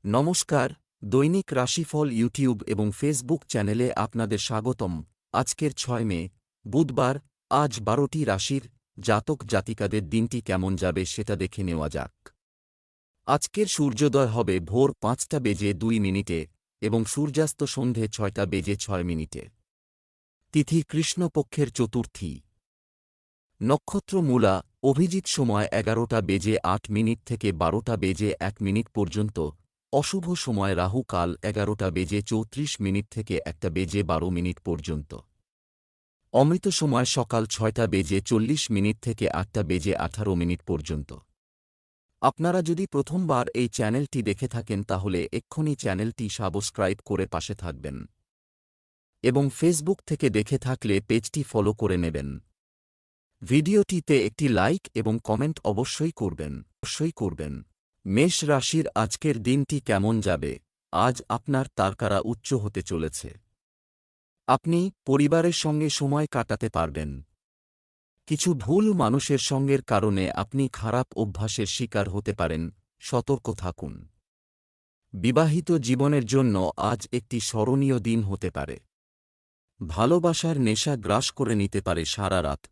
নমস্কার, দৈনিক রাশিফল ইউটিউব এবং ফেসবুক চ্যানেলে আপনাদের স্বাগতম। আজকের ৬ মে, বুধবার। আজ ১২টি রাশির জাতক জাতিকাদের দিনটি কেমন যাবে সেটা দেখে নেওয়া যাক। আজকের সূর্যোদয় হবে ভোর ৫টা বেজে ২ মিনিটে এবং সূর্যাস্ত সন্ধে ৬টা বেজে ৬ মিনিটে। তিথি কৃষ্ণপক্ষের চতুর্থী। নক্ষত্র মূলা। অভিজিৎ সময় ১১টা বেজে ৮ মিনিট থেকে ১২টা বেজে ১ মিনিট পর্যন্ত। অশুভ সময় রাহু কাল ১১টা বেজে ৩৪ মিনিট থেকে ১টা বেজে ১২ মিনিট পর্যন্ত। অমৃত সময় সকাল ৬টা বেজে ৪০ মিনিট থেকে ৮টা বেজে ১৮ মিনিট পর্যন্ত। আপনারা যদি প্রথমবার এই চ্যানেলটি দেখে থাকেন তাহলে এক্ষুনি চ্যানেলটি সাবস্ক্রাইব করে পাশে থাকবেন এবং ফেসবুক থেকে দেখে থাকলে পেজটি ফলো করে নেবেন। ভিডিওটিতে একটি লাইক এবং কমেন্ট অবশ্যই করবেন। মেষ রাশির আজকের দিনটি কেমন যাবে? আজ আপনার তারকারা উচ্চ হতে চলেছে। আপনি পরিবারের সঙ্গে সময় কাটাতে পারবেন। কিছু ভুল মানুষের সঙ্গের কারণে আপনি খারাপ অভ্যাসের শিকার হতে পারেন, সতর্ক থাকুন। বিবাহিত জীবনের জন্য আজ একটি স্মরণীয় দিন হতে পারে। ভালোবাসার নেশা গ্রাস করে নিতে পারে সারা রাত।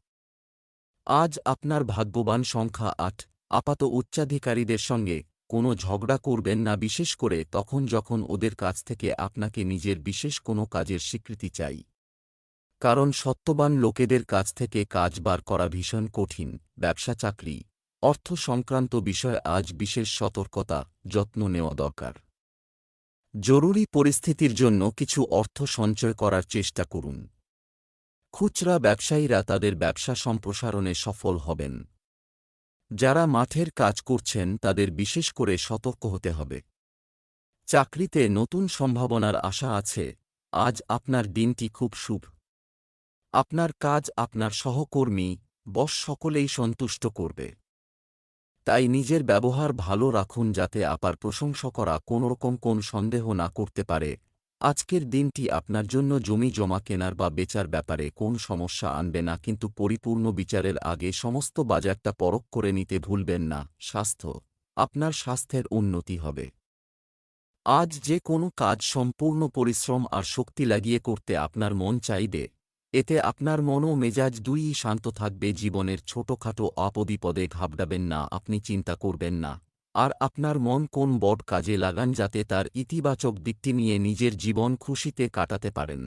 আজ আপনার ভাগ্যবান সংখ্যা ৮। আপাত উচ্চাধিকারীদের সঙ্গে কোনো ঝগড়া করবেন না, বিশেষ করে তখন যখন ওদের কাছ থেকে আপনাকে নিজের বিশেষ কোনো কাজের স্বীকৃতি চাই। কারণ সত্যবান লোকেদের কাছ থেকে কাজ বার করা ভীষণ কঠিন। ব্যবসা চাকরি, অর্থ সংক্রান্ত বিষয়ে আজ বিশেষ সতর্কতা, যত্ন নেওয়া দরকার। জরুরি পরিস্থিতির জন্য কিছু অর্থ সঞ্চয় করার চেষ্টা করুন। খুচরা ব্যবসায়ীরা তাদের ব্যবসা সম্প্রসারণে সফল হবেন। যারা মাঠের কাজ করছেন তাদের বিশেষ করে সতর্ক হতে হবে। চাকরিতে নতুন সম্ভাবনার আশা আছে। আজ আপনার দিনটি খুব শুভ। আপনার কাজ আপনার সহকর্মী, বস সকলেই সন্তুষ্ট করবে। তাই নিজের ব্যবহার ভালো রাখুন যাতে আপনার প্রশংসা করা কোনোরকম সন্দেহ না করতে পারে। আজকের দিনটি আপনার জন্য জমি জমা কেনার বা বেচার ব্যাপারে কোন সমস্যা আনবে না, কিন্তু পরিপূর্ণ বিচারের আগে সমস্ত বাজারটা পরখ করে নিতে ভুলবেন না। স্বাস্থ্য। আপনার স্বাস্থ্যের উন্নতি হবে। আজ যে কোনো কাজ সম্পূর্ণ পরিশ্রম আর শক্তি লাগিয়ে করতে আপনার মন চাইবে। এতে আপনার মন ও মেজাজ দুইই শান্ত থাকবে। জীবনের ছোটখাটো আপবিপদে ঘাবড়াবেন না, আপনি চিন্তা করবেন না। আর আপনার মন কোন বড় কাজে লাগান যাতে তার ইতিবাচক দিকটি নিয়ে নিজের জীবন খুশিতে কাটাতে পারেন।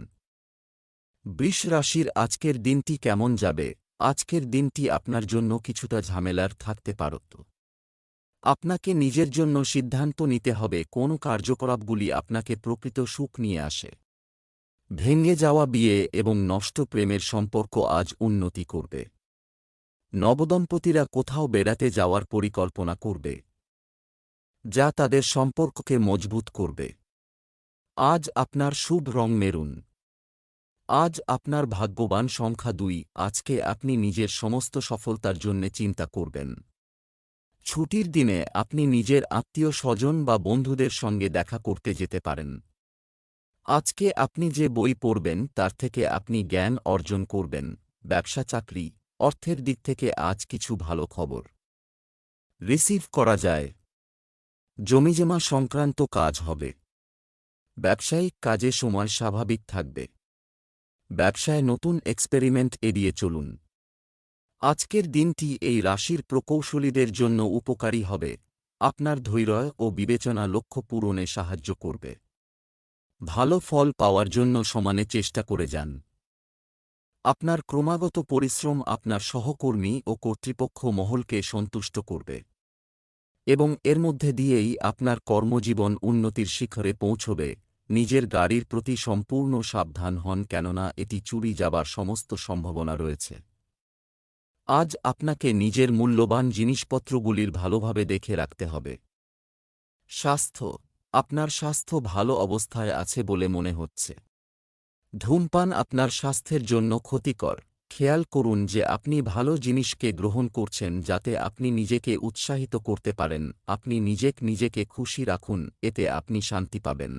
বৃষ রাশির আজকের দিনটি কেমন যাবে? আজকের দিনটি আপনার জন্য কিছুটা ঝামেলার থাকতে পারত। আপনাকে নিজের জন্য সিদ্ধান্ত নিতে হবে কোন কার্যকলাপগুলি আপনাকে প্রকৃত সুখ নিয়ে আসে। ভেঙে যাওয়া বিয়ে এবং নষ্ট প্রেমের সম্পর্ক আজ উন্নতি করবে। নবদম্পতিরা কোথাও বেড়াতে যাওয়ার পরিকল্পনা করবে, যা তাদের সম্পর্ককে মজবুত করবে। আজ আপনার শুভ রং মেরুন। আজ আপনার ভাগ্যবান সংখ্যা ২। আজকে আপনি নিজের সমস্ত সফলতার জন্যে চিন্তা করবেন। ছুটির দিনে আপনি নিজের আত্মীয় স্বজন বা বন্ধুদের সঙ্গে দেখা করতে যেতে পারেন। আজকে আপনি যে বই পড়বেন তার থেকে আপনি জ্ঞান অর্জন করবেন। ব্যবসা চাকরি, অর্থের দিক থেকে আজ কিছু ভালো খবর রিসিভ করা যায়। জমিজমা সংক্রান্ত কাজ হবে। ব্যবসায়িক কাজে সময় স্বাভাবিক থাকবে। ব্যবসায় নতুন এক্সপেরিমেন্ট এড়িয়ে চলুন। আজকের দিনটি এই রাশির প্রকৌশলীদের জন্য উপকারী হবে। আপনার ধৈর্য ও বিবেচনা লক্ষ্য পূরণে সাহায্য করবে। ভালো ফল পাওয়ার জন্য সমানে চেষ্টা করে যান। আপনার ক্রমাগত পরিশ্রম আপনার সহকর্মী ও কর্তৃপক্ষ মহলকে সন্তুষ্ট করবে এবং এর মধ্যে দিয়েই আপনার কর্মজীবন উন্নতির শিখরে পৌঁছবে। নিজের গাড়ির প্রতি সম্পূর্ণ সাবধান হন, কেননা এটি চুরি যাবার সমস্ত সম্ভাবনা রয়েছে। আজ আপনাকে নিজের মূল্যবান জিনিসপত্রগুলির ভালোভাবে দেখে রাখতে হবে। স্বাস্থ্য। আপনার স্বাস্থ্য ভালো অবস্থায় আছে বলে মনে হচ্ছে। ধূমপান আপনার স্বাস্থ্যের জন্য ক্ষতিকর। খেয়াল করুন যে আপনি ভালো জিনিসকে গ্রহণ করছেন যাতে আপনি নিজেকে উৎসাহিত করতে পারেন। আপনি নিজেকে খুশি রাখুন, এতে আপনি শান্তি পাবেন।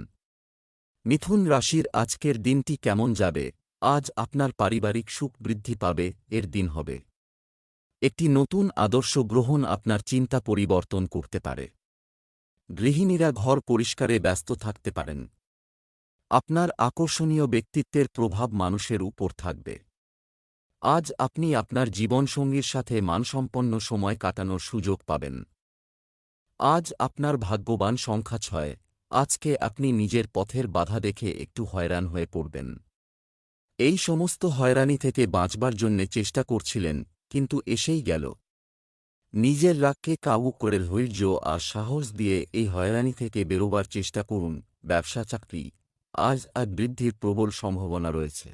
মিথুন রাশির আজকের দিনটি কেমন যাবে? আজ আপনার পারিবারিক সুখ বৃদ্ধি পাবে, এর দিন হবে। একটি নতুন আদর্শ গ্রহণ আপনার চিন্তা পরিবর্তন করতে পারে। গৃহিণীরা ঘর পরিষ্কারে ব্যস্ত থাকতে পারেন। আপনার আকর্ষণীয় ব্যক্তিত্বের প্রভাব মানুষের উপর থাকবে। আজ আপনি আপনার জীবনসঙ্গীর সাথে মানসম্পন্ন সময় কাটানোর সুযোগ পাবেন। আজ আপনার ভাগ্যবান সংখ্যা 6। আজকে আপনি নিজের পথের বাধা দেখে একটু হয়রান হয়ে পড়বেন। এই সমস্ত হয়রানি থেকে বাঁচবার জন্যে চেষ্টা করছিলেন, কিন্তু এসেই গেল। নিজের রাগকে কাবু করে ধৈর্য আর সাহস দিয়ে এই হয়রানি থেকে বেরোবার চেষ্টা করুন। ব্যবসা চাকরি আজ আর বৃদ্ধির প্রবল সম্ভাবনা রয়েছে।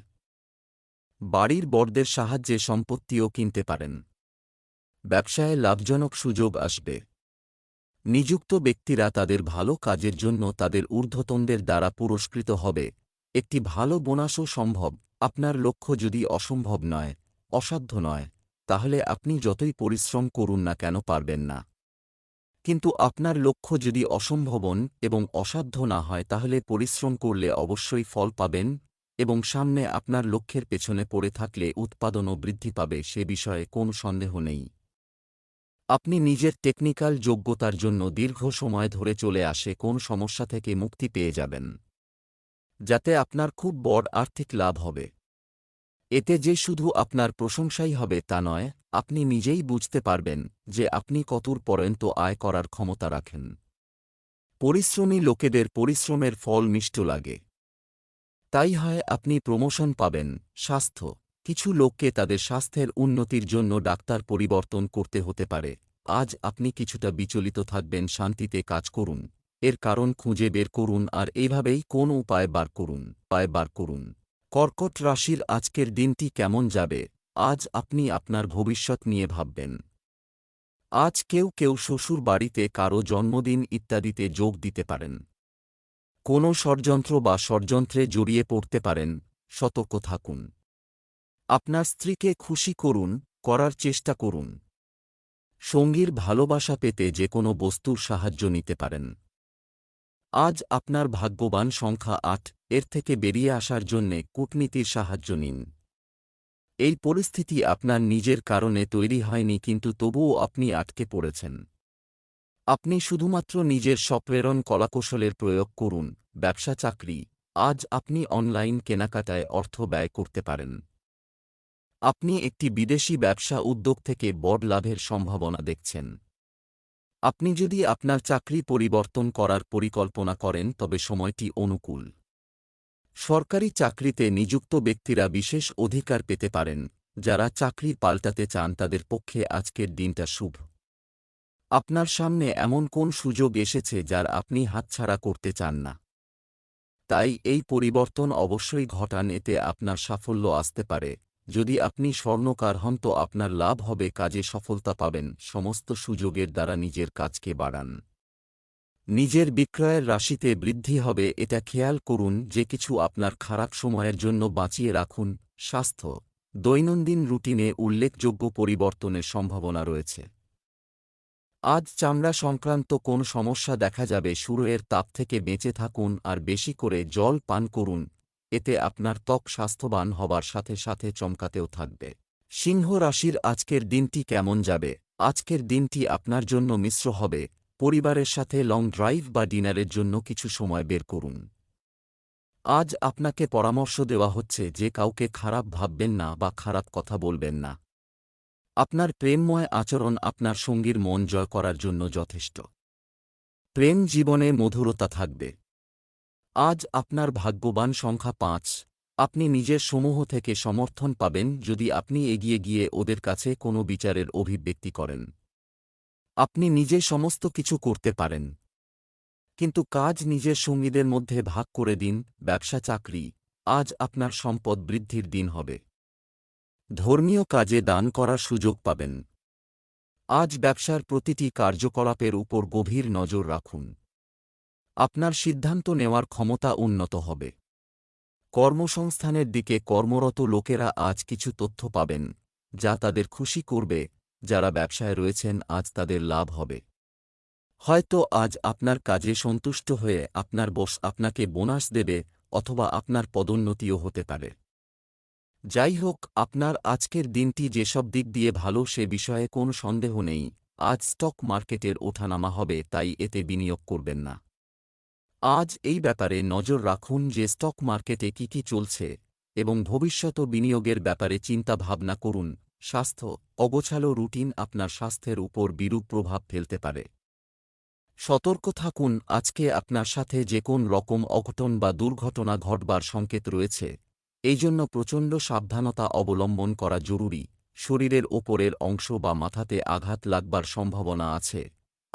বাড়ির বড়দের সাহায্যে সম্পত্তিও কিনতে পারেন। ব্যবসায় লাভজনক সুযোগ আসবে। নিযুক্ত ব্যক্তিরা তাদের ভালো কাজের জন্য তাদের ঊর্ধ্বতনদের দ্বারা পুরস্কৃত হবে। একটি ভালো বোনাসও সম্ভব। আপনার লক্ষ্য যদি অসম্ভব নয়, অসাধ্য নয়, তাহলে আপনি যতই পরিশ্রম করুন না কেন পারবেন না। কিন্তু আপনার লক্ষ্য যদি অসম্ভবন এবং অসাধ্য না হয়, তাহলে পরিশ্রম করলে অবশ্যই ফল পাবেন এবং সামনে আপনার লক্ষ্যের পেছনে পড়ে থাকলে উৎপাদনও বৃদ্ধি পাবে, সে বিষয়ে কোনো সন্দেহ নেই। আপনি নিজের টেকনিক্যাল যোগ্যতার জন্য দীর্ঘ সময় ধরে চলে আসে কোন সমস্যা থেকে মুক্তি পেয়ে যাবেন, যাতে আপনার খুব বড় আর্থিক লাভ হবে। এতে যে শুধু আপনার প্রশংসাই হবে তা নয়, আপনি নিজেই বুঝতে পারবেন যে আপনি কতদূর পর্যন্ত আয় করার ক্ষমতা রাখেন। পরিশ্রমী লোকেদের পরিশ্রমের ফল মিষ্ট লাগে। তাই হয় আপনি প্রমোশন পাবেন। স্বাস্থ্য কিছু লোককে তাদের স্বাস্থ্যের উন্নতির জন্য ডাক্তার পরিবর্তন করতে হতে পারে। আজ আপনি কিছুটা বিচলিত থাকবেন। শান্তিতে কাজ করুন, এর কারণ খুঁজে বের করুন আর এইভাবেই কোন উপায় বার করুন। কর্কট রাশির আজকের দিনটি কেমন যাবে? আজ আপনি আপনার ভবিষ্যৎ নিয়ে ভাববেন। আজ কেউ কেউ শ্বশুর বাড়িতে কারো জন্মদিন ইত্যাদিতে যোগ দিতে পারেন। কোনো ষড়যন্ত্র বা ষড়যন্ত্রে জড়িয়ে পড়তে পারেন, সতর্ক থাকুন। আপনার স্ত্রীকে খুশি করার চেষ্টা করুন। সঙ্গীর ভালোবাসা পেতে যে কোনো বস্তুর সাহায্য নিতে পারেন। আজ আপনার ভাগ্যবান সংখ্যা 8। এর থেকে বেরিয়ে আসার জন্যে কূটনীতির সাহায্য নিন। এই পরিস্থিতি আপনার নিজের কারণে তৈরি হয়নি, কিন্তু তবুও আপনি আটকে পড়েছেন। আপনি শুধুমাত্র নিজের স্বপ্রেরণ কলাকৌশলের প্রয়োগ করুন। ব্যবসা চাকরি আজ আপনি অনলাইন কেনাকাটায় অর্থ ব্যয় করতে পারেন। আপনি একটি বিদেশি ব্যবসা উদ্যোগ থেকে বড় লাভের সম্ভাবনা দেখছেন। আপনি যদি আপনার চাকরি পরিবর্তন করার পরিকল্পনা করেন তবে সময়টি অনুকূল। সরকারি চাকরিতে নিযুক্ত ব্যক্তিরা বিশেষ অধিকার পেতে পারেন। যারা চাকরি পাল্টাতে চান তাদের পক্ষে আজকের দিনটা শুভ। আপনার সামনে এমন কোন সুযোগ এসেছে যার আপনি হাতছাড়া করতে চান না। তাই এই পরিবর্তন অবশ্যই ঘটান, এতে আপনার সাফল্য আসতে পারে। যদি আপনি স্বর্ণকার হন তো আপনার লাভ হবে, কাজে সফলতা পাবেন। সমস্ত সুযোগের দ্বারা নিজের কাজকে বাড়ান। নিজের বিক্রয়ের রাশিতে বৃদ্ধি হবে, এটা খেয়াল করুন যে কিছু আপনার খারাপ সময়ের জন্য বাঁচিয়ে রাখুন। স্বাস্থ্য দৈনন্দিন রুটিনে উল্লেখযোগ্য পরিবর্তনের সম্ভাবনা রয়েছে। আজ চামড়া সংক্রান্ত কোন সমস্যা দেখা যাবে। সূর্যের তাপ থেকে বেঁচে থাকুন আর বেশি করে জল পান করুন, এতে আপনার ত্বক স্বাস্থ্যবান হবার সাথে সাথে চমকাতেও থাকবে। সিংহ রাশির আজকের দিনটি কেমন যাবে? আজকের দিনটি আপনার জন্য মিশ্র হবে। পরিবারের সাথে লং ড্রাইভ বা ডিনারের জন্য কিছু সময় বের করুন। আজ আপনাকে পরামর্শ দেওয়া হচ্ছে যে কাউকে খারাপ ভাববেন না বা খারাপ কথা বলবেন না। আপনার প্রেমময় আচরণ আপনার সঙ্গীর মন জয় করার জন্য যথেষ্ট। প্রেম জীবনে মধুরতা থাকবে। আজ আপনার ভাগ্যবান সংখ্যা 5। আপনি নিজের সমূহ থেকে সমর্থন পাবেন যদি আপনি এগিয়ে গিয়ে ওদের কাছে কোনো বিচারের অভিব্যক্তি করেন। আপনি নিজে সমস্ত কিছু করতে পারেন, কিন্তু কাজ নিজের সঙ্গীদের মধ্যে ভাগ করে দিন। ব্যবসা চাকরি আজ আপনার সম্পদ বৃদ্ধির দিন হবে। ধর্মীয় কাজে দান করার সুযোগ পাবেন। আজ ব্যবসার প্রতিটি কার্যকলাপের উপর গভীর নজর রাখুন। আপনার সিদ্ধান্ত নেওয়ার ক্ষমতা উন্নত হবে। কর্মসংস্থানের দিকে কর্মরত লোকেরা আজ কিছু তথ্য পাবেন যা তাদের খুশি করবে। যারা ব্যবসায় রয়েছেন আজ তাদের লাভ হবে। হয়তো আজ আপনার কাজে সন্তুষ্ট হয়ে আপনার বস আপনাকে বোনাস দেবে অথবা আপনার পদোন্নতিও হতে পারে। যাই হোক, আপনার আজকের দিনটি যেসব দিক দিয়ে ভালো সে বিষয়ে কোনো সন্দেহ নেই। আজ স্টক মার্কেটের ওঠানামা হবে, তাই এতে বিনিয়োগ করবেন না। আজ এই ব্যাপারে নজর রাখুন যে স্টক মার্কেটে কি চলছে এবং ভবিষ্যৎ বিনিয়োগের ব্যাপারে চিন্তা ভাবনা করুন। স্বাস্থ্য, অগোছালো রুটিন আপনার স্বাস্থ্যের উপর বিরূপ প্রভাব ফেলতে পারে। সতর্ক থাকুন, আজকে আপনার সাথে যে কোন রকম অঘটন বা দুর্ঘটনা ঘটবার সংকেত রয়েছে, এই জন্য প্রচণ্ড সাবধানতা অবলম্বন করা জরুরি। শরীরের ওপরের অংশ বা মাথাতে আঘাত লাগবার সম্ভাবনা আছে।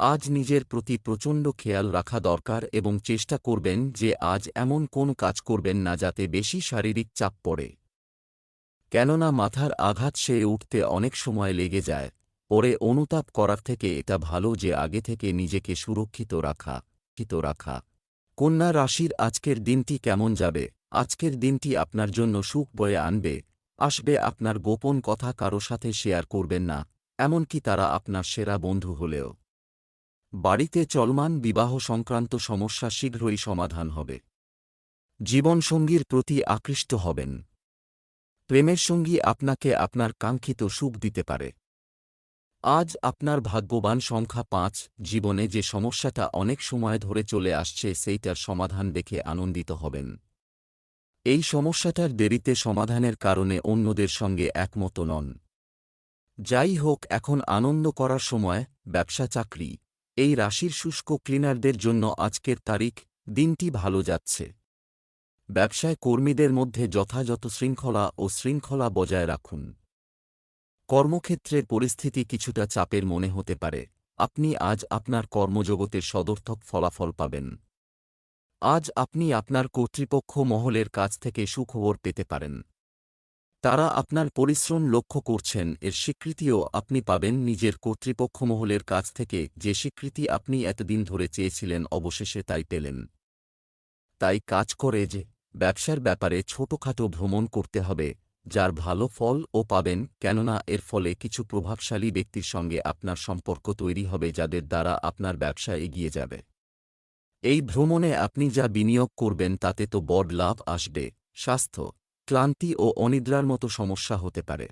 আজ নিজের প্রতি প্রচণ্ড খেয়াল রাখা দরকার এবং চেষ্টা করবেন যে আজ এমন কোন কাজ করবেন না যাতে বেশি শারীরিক চাপ পড়ে, কেননা মাথার আঘাত সেরে উঠতে অনেক সময় লেগে যায়। পরে অনুতাপ করার থেকে এটা ভালো যে আগে থেকে নিজেকে সুরক্ষিত রাখা। কন্যা রাশির আজকের দিনটি কেমন যাবে? আজকের দিনটি আপনার জন্য সুখ বয়ে আসবে। আপনার গোপন কথা কারো সাথে শেয়ার করবেন না, এমনকি তারা আপনার সেরা বন্ধু হলেও। বাড়িতে চলমান বিবাহ সংক্রান্ত সমস্যা শীঘ্রই সমাধান হবে। জীবনসঙ্গীর প্রতি আকৃষ্ট হবেন। প্রেমের সঙ্গী আপনাকে আপনার কাঙ্ক্ষিত সুখ দিতে পারে। আজ আপনার ভাগ্যবান সংখ্যা ৫। জীবনে যে সমস্যাটা অনেক সময় ধরে চলে আসছে সেইটার সমাধান দেখে আনন্দিত হবেন। এই সমস্যাটার দেরিতে সমাধানের কারণে অন্যদের সঙ্গে একমত নন। যাই হোক, এখন আনন্দ করার সময়। ব্যবসা চাকরি, এই রাশির শুষ্ক ক্লিনারদের জন্য আজকের দিনটি ভালো যাচ্ছে। ব্যবসায় কর্মীদের মধ্যে যথাযথ শৃঙ্খলা বজায় রাখুন। কর্মক্ষেত্রের পরিস্থিতি কিছুটা চাপের মনে হতে পারে। আপনি আজ আপনার কর্মজগতের সদর্থক ফলাফল পাবেন। আজ আপনি আপনার কর্তৃপক্ষ মহলের কাছ থেকে সুখবর পেতে পারেন। তারা আপনার পরিশ্রম লক্ষ্য করছেন, এর স্বীকৃতিও আপনি পাবেন। নিজের কর্তৃপক্ষ মহলের কাছ থেকে যে স্বীকৃতি আপনি এতদিন ধরে চেয়েছিলেন, অবশেষে তাই পেলেন। তাই কাজ করে যে ব্যবসার ব্যাপারে ছোটখাটো ভ্রমণ করতে হবে, যার ভালো ফলও পাবেন, কেননা এর ফলে কিছু প্রভাবশালী ব্যক্তির সঙ্গে আপনার সম্পর্ক তৈরি হবে যাদের দ্বারা আপনার ব্যবসা এগিয়ে যাবে। এই ভ্রমণে আপনি যা বিনিয়োগ করবেন তাতে তো বড় লাভ আসবে। স্বাস্থ্য, ক্লান্তি ও অনিদ্রার মতো সমস্যা হতে পারে।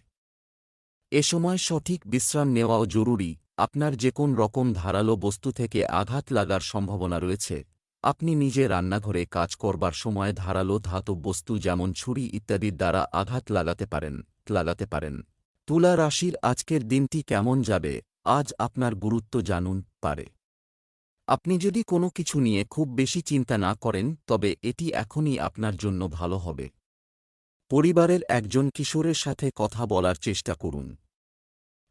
এ সময় সঠিক বিশ্রাম নেওয়াও জরুরি। আপনার যে কোন রকম ধারালো বস্তু থেকে আঘাত লাগার সম্ভাবনা রয়েছে। আপনি নিজে রান্নাঘরে কাজ করবার সময় ধারালো ধাতব বস্তু যেমন ছুরি ইত্যাদির দ্বারা আঘাত লাগাতে পারেন। তুলা রাশির আজকের দিনটি কেমন যাবে? আজ আপনার গুরুত্ব জানুন পারে। আপনি যদি কোনো কিছু নিয়ে খুব বেশি চিন্তা না করেন, তবে এটি এখনই আপনার জন্য ভালো হবে। পরিবারের একজন কিশোরের সাথে কথা বলার চেষ্টা করুন।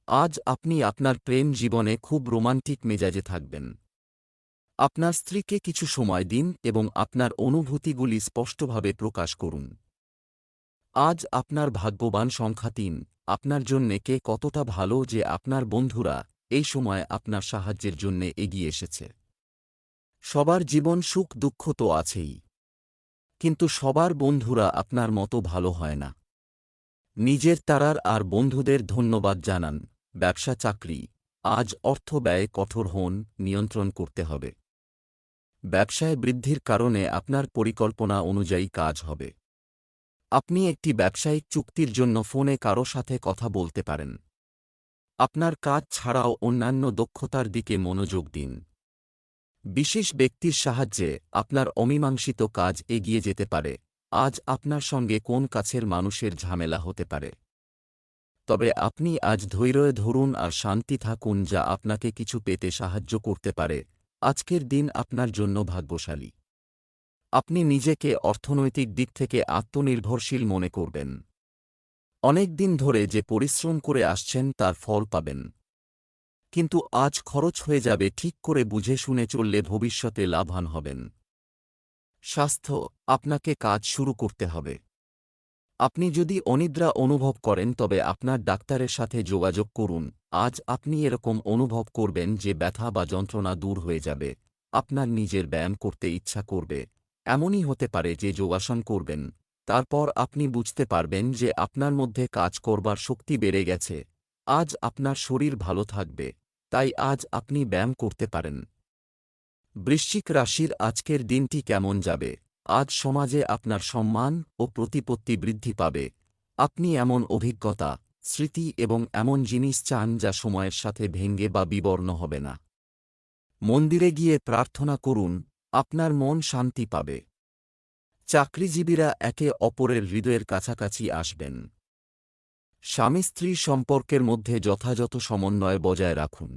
আজ আপনি আপনার প্রেম জীবনে খুব রোমান্টিক মেজাজে থাকবেন। আপনার স্ত্রীকে কিছু সময় দিন এবং আপনার অনুভূতিগুলি স্পষ্টভাবে প্রকাশ করুন। আজ আপনার ভাগ্যবান সংখ্যা ৩। আপনার জন্যে কে কতটা ভালো যে আপনার বন্ধুরা এই সময় আপনার সাহায্যের জন্যে এগিয়ে এসেছে। সবার জীবন সুখ দুঃখ তো আছেই, কিন্তু সবার বন্ধুরা আপনার মতো ভালো হয় না। নিজের তারার আর বন্ধুদের ধন্যবাদ জানান। ব্যবসা চাকরি, আজ অর্থ ব্যয় কঠোর হন, নিয়ন্ত্রণ করতে হবে। ব্যবসায় বৃদ্ধির কারণে আপনার পরিকল্পনা অনুযায়ী কাজ হবে। আপনি একটি ব্যবসায়িক চুক্তির জন্য ফোনে কারো সাথে কথা বলতে পারেন। আপনার কাজ ছাড়াও অন্যান্য দক্ষতার দিকে মনোযোগ দিন। বিশেষ ব্যক্তির সাহায্যে আপনার অমীমাংসিত কাজ এগিয়ে যেতে পারে। আজ আপনার সঙ্গে কোন কাছের মানুষের ঝামেলা হতে পারে, তবে আপনি আজ ধৈর্য ধরুন আর শান্তি থাকুন, যা আপনাকে কিছু পেতে সাহায্য করতে পারে। আজকের দিন আপনার জন্য ভাগ্যশালী। আপনি নিজেকে অর্থনৈতিক দিক থেকে আত্মনির্ভরশীল মনে করবেন। অনেক দিন ধরে যে পরিশ্রম করে আসছেন তার ফল পাবেন, কিন্তু আজ খরচ হয়ে যাবে। ঠিক করে বুঝে শুনে চললে ভবিষ্যতে লাভবান হবেন। স্বাস্থ্য, আপনাকে কাজ শুরু করতে হবে। আপনি যদি অনিদ্রা অনুভব করেন তবে আপনার ডাক্তারের সাথে যোগাযোগ করুন। আজ আপনি এরকম অনুভব করবেন যে ব্যথা বা যন্ত্রণা দূর হয়ে যাবে। আপনার নিজের ব্যায়াম করতে ইচ্ছা করবে। এমনই হতে পারে যে যোগাসন করবেন, তারপর আপনি বুঝতে পারবেন যে আপনার মধ্যে কাজ করবার শক্তি বেড়ে গেছে। আজ আপনার শরীর ভালো থাকবে, তাই আজ আপনি ব্যায়াম করতে পারেন। বৃশ্চিক রাশির আজকের দিনটি কেমন যাবে? আজ সমাজে আপনার সম্মান ও প্রতিপত্তি বৃদ্ধি পাবে। আপনি এমন অভিজ্ঞতা স্মৃতি এবং এমন জিনিস চান যা সময়ের সাথে ভেঙে বা বিবর্ণ হবে না। মন্দিরে গিয়ে প্রার্থনা করুন, আপনার মন শান্তি পাবে। চাকরিজীবীরা একে অপরের হৃদয়ের কাছাকাছি আসবেন। স্বামী স্ত্রী সম্পর্কের মধ্যে যথাযথ সমন্বয় বজায় রাখুন।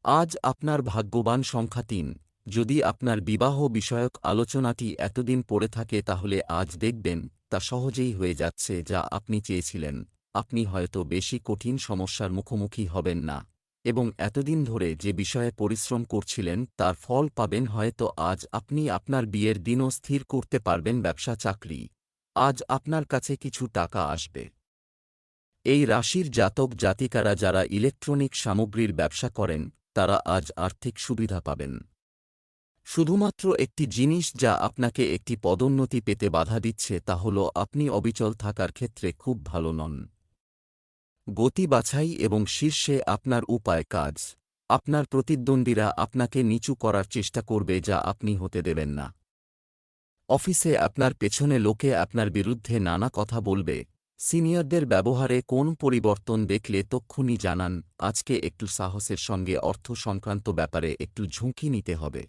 আজ আপনার ভাগ্যবান সংখ্যা ৩। যদি আপনার বিবাহ বিষয়ক আলোচনাটি এতদিন পড়ে থাকে তাহলে আজ দেখবেন তা সহজেই হয়ে যাচ্ছে যা আপনি চেয়েছিলেন। আপনি হয়তো বেশি কঠিন সমস্যার মুখোমুখি হবেন না এবং এতদিন ধরে যে বিষয়ে পরিশ্রম করছিলেন তার ফল পাবেন। হয়তো আজ আপনি আপনার বিয়ের দিনও স্থির করতে পারবেন। ব্যবসা চাকরি, আজ আপনার কাছে কিছু টাকা আসবে। এই রাশির জাতক জাতিকারা যারা ইলেকট্রনিক সামগ্রীর ব্যবসা করেন তারা আজ আর্থিক সুবিধা পাবেন। শুধুমাত্র একটি জিনিস যা আপনাকে একটি পদোন্নতি পেতে বাধা দিচ্ছে তা হল আপনি অবিচল থাকার ক্ষেত্রে খুব ভালো নন। গতি বাছাই এবং শীর্ষে আপনার উপায় কাজ। আপনার প্রতিদ্বন্দ্বীরা আপনাকে নিচু করার চেষ্টা করবে যা আপনি হতে দেবেন না। অফিসে আপনার পেছনে লোকে আপনার বিরুদ্ধে নানা কথা বলবে। সিনিয়রদের ব্যবহারে কোন পরিবর্তন দেখলে তক্ষুনি জানান। আজকে একটু সাহসের সঙ্গে অর্থ সংক্রান্ত ব্যাপারে একটু ঝুঁকি নিতে হবে।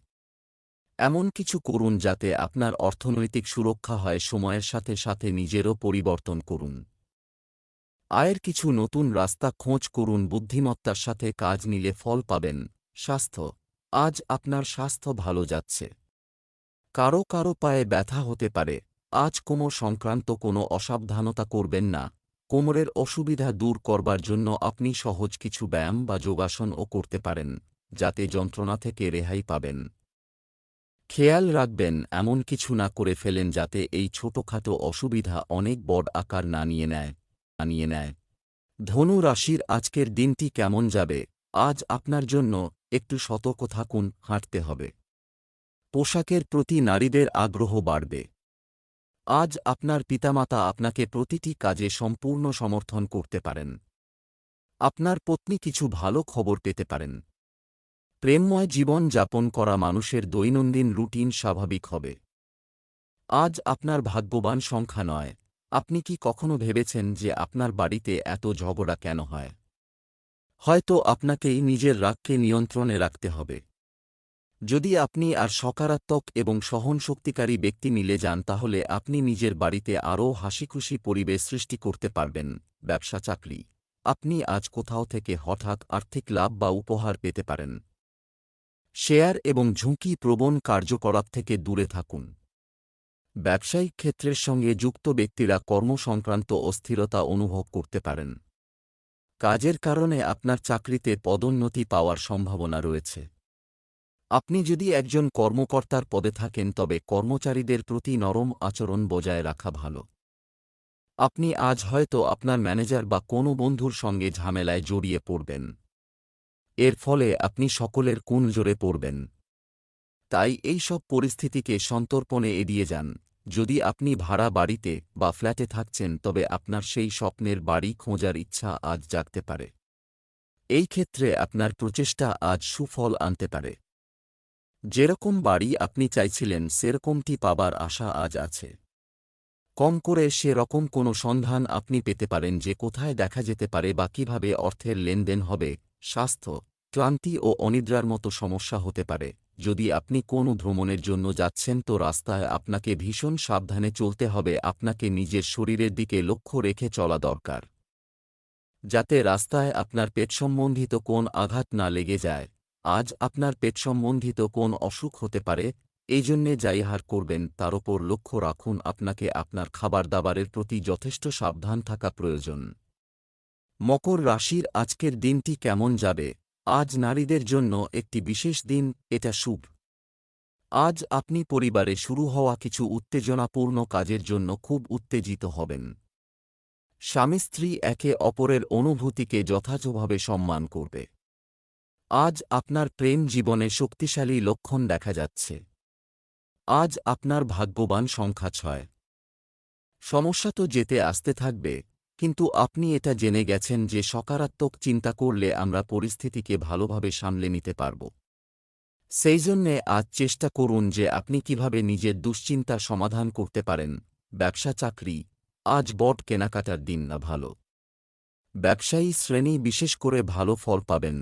এমন কিছু করুন যাতে আপনার অর্থনৈতিক সুরক্ষা হয়। সময়ের সাথে সাথে নিজেরও পরিবর্তন করুন। আয়ের কিছু নতুন রাস্তা খোঁজ করুন। বুদ্ধিমত্তার সাথে কাজ নিলে ফল পাবেন। স্বাস্থ্য, আজ আপনার স্বাস্থ্য ভালো যাচ্ছে। কারো কারো পায়ে ব্যথা হতে পারে। আজ কোমর সংক্রান্ত কোনো অসাবধানতা করবেন না। কোমরের অসুবিধা দূর করবার জন্য আপনি সহজ কিছু ব্যায়াম বা যোগাসনও করতে পারেন, যাতে যন্ত্রণা থেকে রেহাই পাবেন। খেয়াল রাখবেন এমন কিছু না করে ফেলেন যাতে এই ছোটখাটো অসুবিধা অনেক বড় আকার না নিয়ে নেয়। ধনু রাশির আজকের দিনটি কেমন যাবে? আজ আপনার জন্য একটু সতর্ক থাকুন। হাঁটতে হবে। পোশাকের প্রতি নারীদের আগ্রহ বাড়বে। আজ আপনার পিতামাতা আপনাকে প্রতিটি কাজে সম্পূর্ণ সমর্থন করতে পারেন। আপনার পত্নী কিছু ভালো খবর পেতে পারেন। প্রেমময় জীবন যাপন করা মানুষের দৈনন্দিন রুটিন স্বাভাবিক হবে। আজ আপনার ভাগ্যবান সংখ্যা ৯। আপনি কি কখনো ভেবেছেন যে আপনার বাড়িতে এত ঝগড়া কেন হয়? হয়তো আপনাকেই নিজের রাগকে নিয়ন্ত্রণে রাখতে হবে। যদি আপনি আর সকারাত্মক এবং সহনশক্তিকারী ব্যক্তি মিলে যান তাহলে আপনি নিজের বাড়িতে আরও হাসিখুশি পরিবেশ সৃষ্টি করতে পারবেন। ব্যবসা চাকরি, আপনি আজ কোথাও থেকে হঠাৎ আর্থিক লাভ বা উপহার পেতে পারেন। শেয়ার এবং ঝুঁকি প্রবণ কার্যকলাপ থেকে দূরে থাকুন। ব্যবসায়িক ক্ষেত্রের সঙ্গে যুক্ত ব্যক্তিরা কর্মসংক্রান্ত অস্থিরতা অনুভব করতে পারেন। কাজের কারণে আপনার চাকরিতে পদোন্নতি পাওয়ার সম্ভাবনা রয়েছে। আপনি যদি একজন কর্মকর্তার পদে থাকেন তবে কর্মচারীদের প্রতি নরম আচরণ বজায় রাখা ভালো। আপনি আজ হয়তো আপনার ম্যানেজার বা কোনো বন্ধুর সঙ্গে ঝামেলায় জড়িয়ে পড়বেন। এর ফলে আপনি সকলের কুনজরে পড়বেন। তাই এই সব পরিস্থিতিকে সন্তর্পণে এড়িয়ে যান। যদি আপনি ভাড়া বাড়িতে বা ফ্ল্যাটে থাকছেন তবে আপনার সেই স্বপ্নের বাড়ি খোঁজার ইচ্ছা আজ জাগতে পারে। এই ক্ষেত্রে আপনার প্রচেষ্টা আজ সুফল আনতে পারে। যেরকম বাড়ি আপনি চাইছিলেন সেরকমটি পাবার আশা আজ আছে। কম করে সেরকম কোনো সন্ধান আপনি পেতে পারেন যে কোথায় দেখা যেতে পারে বা কিভাবে অর্থের লেনদেন হবে। স্বাস্থ্য, ক্লান্তি ও অনিদ্রার মতো সমস্যা হতে পারে। যদি আপনি কোনো ভ্রমণের জন্য যাচ্ছেন তো রাস্তায় আপনাকে ভীষণ সাবধানে চলতে হবে। আপনাকে নিজের শরীরের দিকে লক্ষ্য রেখে চলা দরকার, যাতে রাস্তায় আপনার পেট সম্বন্ধিত কোন আঘাত না লেগে যায়। আজ আপনার পেট সম্বন্ধিত কোন অসুখ হতে পারে, এই জন্যে যাই আহার করবেন তার ওপর লক্ষ্য রাখুন। আপনাকে আপনার খাবার দাবারের প্রতি যথেষ্ট সাবধান থাকা প্রয়োজন। মকর রাশির আজকের দিনটি কেমন যাবে? আজ নারীদের জন্য একটি বিশেষ দিন, এটা শুভ। আজ আপনি পরিবারে শুরু হওয়া কিছু উত্তেজনাপূর্ণ কাজের জন্য খুব উত্তেজিত হবেন। স্বামী স্ত্রী একে অপরের অনুভূতিকে যথাযথভাবে সম্মান করবে। আজ আপনার প্রেম জীবনে শক্তিশালী লক্ষণ দেখা যাচ্ছে। আজ আপনার ভাগ্যবান সংখ্যা ৬। সমস্যা তো যেতে আসতে থাকবে, কিন্তু আপনি এটা জেনে গেছেন যে সকারাত্মক চিন্তা করলে আমরা পরিস্থিতিকে ভালোভাবে সামলে নিতে পারব। সেই জন্যে আজ চেষ্টা করুন যে আপনি কিভাবে নিজের দুশ্চিন্তা সমাধান করতে পারেন। ব্যবসা চাকরি, আজ বড় কেনাকাটার দিন না ভালো। ব্যবসায়ী শ্রেণী বিশেষ করে ভালো ফল পাবেন,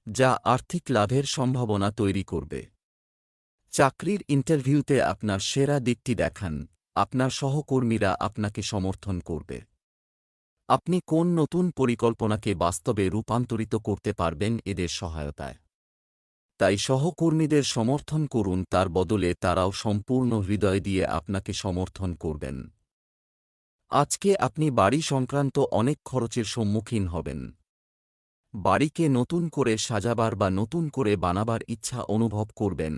যা আর্থিক লাভের সম্ভাবনা তৈরি করবে। চাকরির ইন্টারভিউতে আপনার সেরা দিকটি দেখান, আপনার সহকর্মীরা আপনাকে সমর্থন করবে। আপনি কোন নতুন পরিকল্পনাকে বাস্তবে রূপান্তরিত করতে পারবেন এদের সহায়তায়। তাই সহকর্মীদের সমর্থন করুন, তার বদলে তারাও সম্পূর্ণ হৃদয় দিয়ে আপনাকে সমর্থন করবেন। আজকে আপনি বাড়ি সংক্রান্ত অনেক খরচের সম্মুখীন হবেন। বাড়িকে নতুন করে সাজাবার বা নতুন করে বানাবার ইচ্ছা অনুভব করবেন,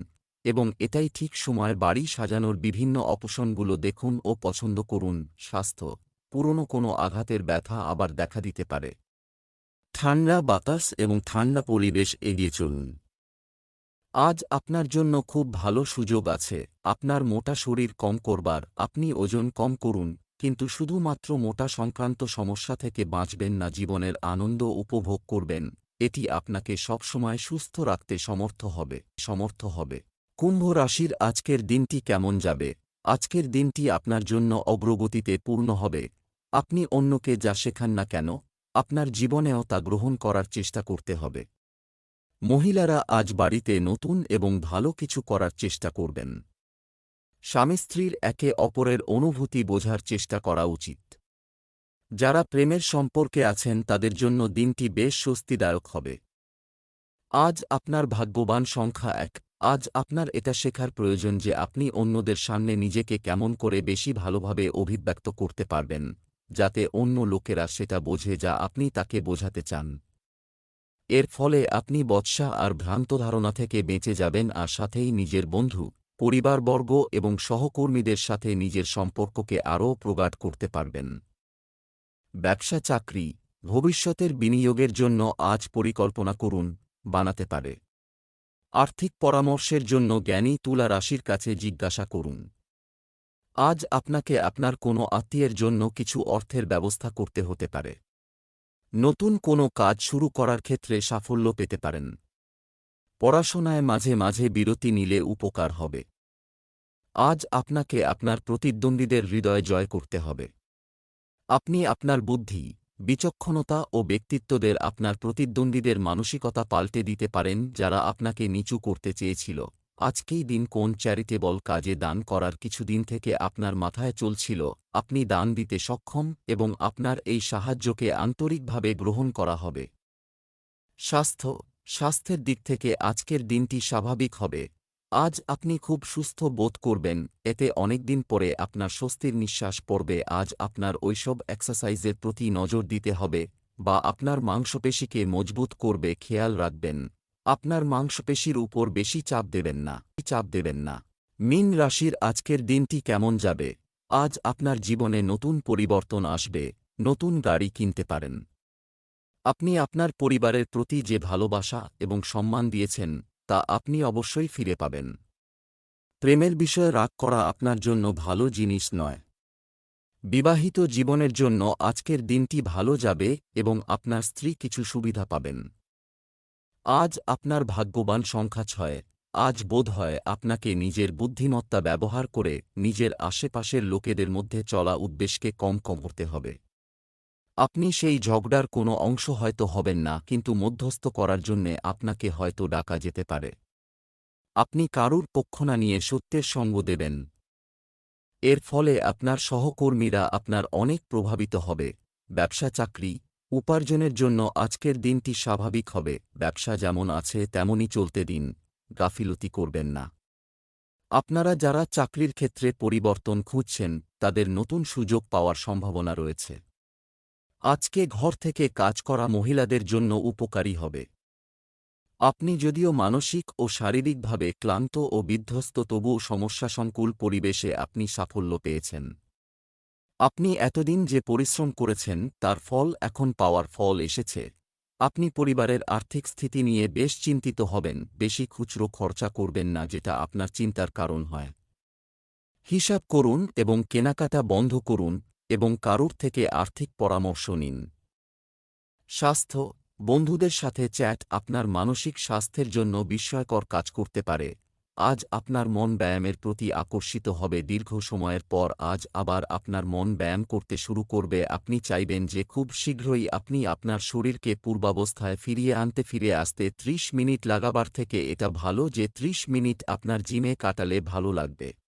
এবং এটাই ঠিক সময় বাড়ি সাজানোর বিভিন্ন অপশনগুলো দেখুন ও পছন্দ করুন। স্বাস্থ্য, পুরনো কোনো আঘাতের ব্যথা আবার দেখা দিতে পারে। ঠান্ডা বাতাস এবং ঠান্ডা পরিবেশ এড়িয়ে চলুন। আজ আপনার জন্য খুব ভালো সুযোগ আছে আপনার মোটা শরীর কম করবার। আপনি ওজন কম করুন, কিন্তু শুধুমাত্র মোটা সংক্রান্ত সমস্যা থেকে বাঁচবেন না, জীবনের আনন্দ উপভোগ করবেন। এটি আপনাকে সবসময় সুস্থ রাখতে সমর্থ হবে। কুম্ভ রাশির আজকের দিনটি কেমন যাবে? আজকের দিনটি আপনার জন্য অগ্রগতিতে পূর্ণ হবে। আপনি অন্যকে যা শেখান না কেন, আপনার জীবনেও তা গ্রহণ করার চেষ্টা করতে হবে। মহিলারা আজ বাড়িতে নতুন এবং ভালো কিছু করার চেষ্টা করবেন। স্বামী স্ত্রীর একে অপরের অনুভূতি বোঝার চেষ্টা করা উচিত। যারা প্রেমের সম্পর্কে আছেন তাদের জন্য দিনটি বেশ স্বস্তিদায়ক হবে। আজ আপনার ভাগ্যবান সংখ্যা 1। আজ আপনার এটা শেখার প্রয়োজন যে আপনি অন্যদের সামনে নিজেকে কেমন করে বেশি ভালোভাবে অভিব্যক্ত করতে পারবেন, যাতে অন্য লোকেরা সেটা বোঝে যা আপনি তাকে বোঝাতে চান। এর ফলে আপনি বচসা আর ভ্রান্ত ধারণা থেকে বেঁচে যাবেন, আর সাথেই নিজের বন্ধু, পরিবারবর্গ এবং সহকর্মীদের সাথে নিজের সম্পর্ককে আরও প্রগাঢ় করতে পারবেন। ব্যবসা চাকরি, ভবিষ্যতের বিনিয়োগের জন্য আজ পরিকল্পনা করুন, বানাতে পারে। আর্থিক পরামর্শের জন্য জ্ঞানী তুলা রাশির কাছে জিজ্ঞাসা করুন। আজ আপনাকে আপনার কোনো আত্মীয়ের জন্য কিছু অর্থের ব্যবস্থা করতে হতে পারে। নতুন কোনো কাজ শুরু করার ক্ষেত্রে সাফল্য পেতে পারেন। পড়াশোনায় মাঝে মাঝে বিরতি নিলে উপকার হবে। আজ আপনাকে আপনার প্রতিদ্বন্দ্বীদের হৃদয় জয় করতে হবে। আপনি আপনার বুদ্ধি, বিচক্ষণতা ও ব্যক্তিত্বদের আপনার প্রতিদ্বন্দ্বীদের মানসিকতা পাল্টে দিতে পারেন যারা আপনাকে নিচু করতে চেয়েছিল। আজকেই দিন কোন চ্যারিটেবল কাজে দান করার কিছুদিন থেকে আপনার মাথায় চলছিল, আপনি দান দিতে সক্ষম এবং আপনার এই সাহায্যকে আন্তরিকভাবে গ্রহণ করা হবে। স্বাস্থ্যের দিক থেকে আজকের দিনটি স্বাভাবিক হবে। আজ আপনি খুব সুস্থ বোধ করবেন, এতে অনেকদিন পরে আপনার স্বস্তির নিঃশ্বাস পড়বে। আজ আপনার ওইসব এক্সারসাইজের প্রতি নজর দিতে হবে, বা আপনার মাংসপেশিকে মজবুত করবে। খেয়াল রাখবেন আপনার মাংসপেশির উপর বেশি চাপ দেবেন না। মীন রাশির আজকের দিনটি কেমন যাবে? আজ আপনার জীবনে নতুন পরিবর্তন আসবে, নতুন গাড়ি কিনতে পারেন। আপনি আপনার পরিবারের প্রতি যে ভালোবাসা এবং সম্মান দিয়েছেন তা আপনি অবশ্যই ফিরে পাবেন। প্রেমের বিষয়ে রাগ করা আপনার জন্য ভালো জিনিস নয়। বিবাহিত জীবনের জন্য আজকের দিনটি ভালো যাবে এবং আপনার স্ত্রী কিছু সুবিধা পাবেন। আজ আপনার ভাগ্যবান সংখ্যা 6। আজ বোধহয় আপনাকে নিজের বুদ্ধিমত্তা ব্যবহার করে নিজের আশেপাশের লোকেদের মধ্যে চলা উদ্বেগকে কম করতে হবে। আপনি সেই ঝগড়ার কোনো অংশ হয়তো হবেন না, কিন্তু মধ্যস্থ করার জন্যে আপনাকে হয়তো ডাকা যেতে পারে। আপনি কারুর পক্ষ না নিয়ে সত্যের সঙ্গ দেবেন। এর ফলে আপনার সহকর্মীরা আপনার অনেক প্রভাবিত হবে। ব্যবসা চাকরি, উপার্জনের জন্য আজকের দিনটি স্বাভাবিক হবে। ব্যবসা যেমন আছে তেমনই চলতে দিন, গাফিলতি করবেন না। আপনারা যারা চাকরির ক্ষেত্রে পরিবর্তন খুঁজছেন তাদের নতুন সুযোগ পাওয়ার সম্ভাবনা রয়েছে। আজকে ঘর থেকে কাজ করা মহিলাদের জন্য উপকারী হবে। আপনি যদিও মানসিক ও শারীরিকভাবে ক্লান্ত ও বিধ্বস্ত, তবুও সমস্যাসংকুল পরিবেশে আপনি সাফল্য পেয়েছেন। আপনি এতদিন যে পরিশ্রম করেছেন তার ফল এখন ফল এসেছে। আপনি পরিবারের আর্থিক স্থিতি নিয়ে বেশ চিন্তিত হবেন। বেশি খুচরো খরচা করবেন না, যেটা আপনার চিন্তার কারণ হয়। হিসাব করুন এবং কেনাকাটা বন্ধ করুন, এবং কারুর থেকে আর্থিক পরামর্শ নিন। স্বাস্থ্য, বন্ধুদের সাথে চ্যাট আপনার মানসিক স্বাস্থ্যের জন্য বিস্ময়কর কাজ করতে পারে। আজ আপনার মন ব্যায়ামের প্রতি আকর্ষিত হবে। দীর্ঘ সময়ের পর আজ আবার আপনার মন ব্যায়াম করতে শুরু করবে। আপনি চাইবেন যে খুব শীঘ্রই আপনি আপনার শরীরকে পূর্বাবস্থায় ফিরে আসতে 30 মিনিট লাগাবার থেকে এটা ভালো যে 30 মিনিট আপনার জিমে কাটালে ভালো লাগবে।